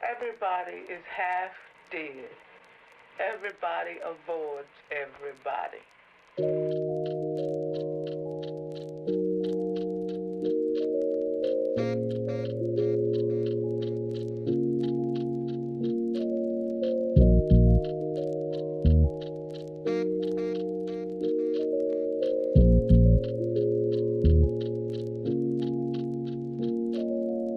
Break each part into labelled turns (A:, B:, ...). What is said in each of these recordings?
A: Everybody is half dead. Everybody avoids everybody.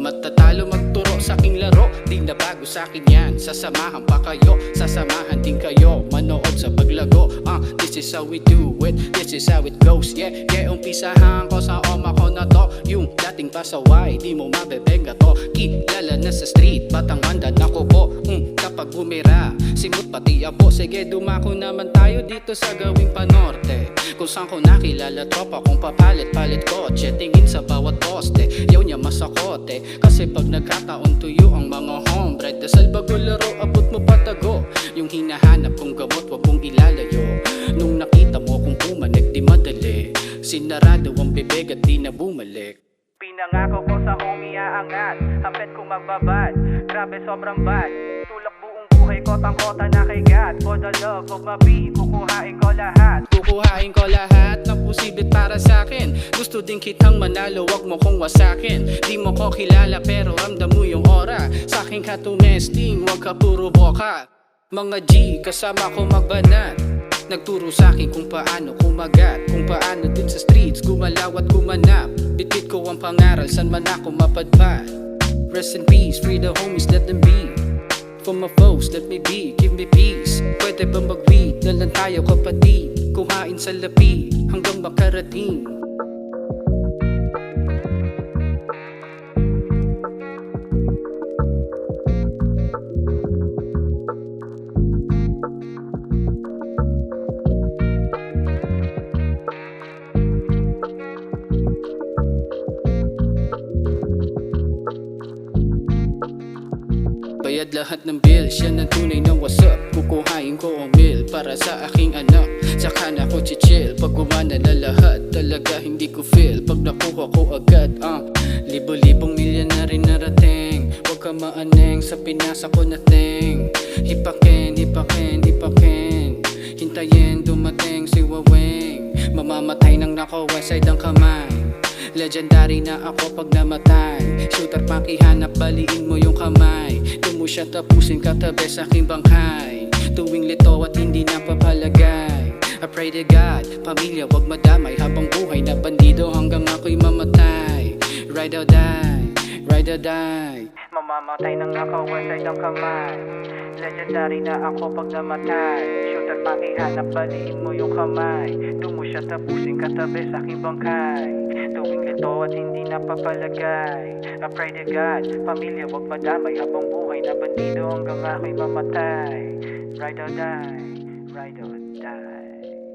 B: Matatalo magturo sa aking laro, di na bago sa akin yan. Sasamahan pa kayo, sasamahan din kayo manood sa paglago. This is how we do it, this is how it goes. Yeah, umpisahan ko sa oma ko na to. Yung dating pasaway, di mo mabebenga to. Kilala na sa street, batang mandan ako po. Kapag bumira, simot pati abo. Sige, dumako naman tayo dito sa gawing panorte. Kung saan ko nakilala tropa kung papalit-palit kotse. Tingin sa bawat poste, yaw niya masakote. Kasi pag nagkataon tuyo ang mga hombre, dasal bago laro, abot mo patago. Yung hinahanap kong gamot, wag mong ilalayo. Nung nakita mo kung pumanik, di madali. Sinarado ang bibig at di na bumalik.
C: Pinangako ko sa homie aangat, hapet kong magbabad. Grabe sobrang bad, tulak buong buhay ko tangkota na kay God. For the love of my beat, kukuhain ko lahat.
B: Kukuhain ko lahat ng posible para sa'kin. Gusto din kitang manalo, wag mo kong wasakin. Di mo ko kilala pero ramdam mo yung aura. Sa'kin ka tumesting, wag ka puro boka. Mga G, kasama ko magbanat. Nagturo sa'kin kung paano kumagat, kung paano din sa streets gumalaw at gumanap. Bitbit ko ang pangaral, san man ako mapadpad. Rest in peace, free the homies, let them be. For my foes, let me be, give me peace. Pwede ba mag-beat, na lang tayo kapatid. Kuhain sa lapi, hanggang makarating. Bayad lahat ng bills, yan ang tunay na what's up. Kukuhain ko ang meal para sa aking anak. Saka na ko chichill, pag gumana na lahat. Talaga hindi ko feel, pag nakuha ko agad. Libo-libong milyon na rin narating. Huwag ka maaneng sa pinasa ko na ting. Hipakin, hipakin, hipakin. Hintayin dumating si Waweng. Mamamatay ng nako, west side ang kamay. Legendary na ako pag namatay. Shooter pakihanap, baliin mo yung kamay. Doon mo siya tapusin katabi sa aking bangkay. Tuwing lito at hindi napapalagay. I pray to God, pamilya wag madamay. Habang buhay na bandido hanggang ako'y mamatay. Ride or die, ride or die.
C: Mamamatay ng nakawasay ng kamay. Legendary na ako pag namatay. Shooter pakihanap, baliin mo yung kamay. Doon mo siya tapusin katabi sa aking bangkay. Tuwing lito at hindi napapalagay. I pray to God, pamilya wag madamay. Habang buhay na bandido hanggang ako'y mamatay. Ride or die, ride or die.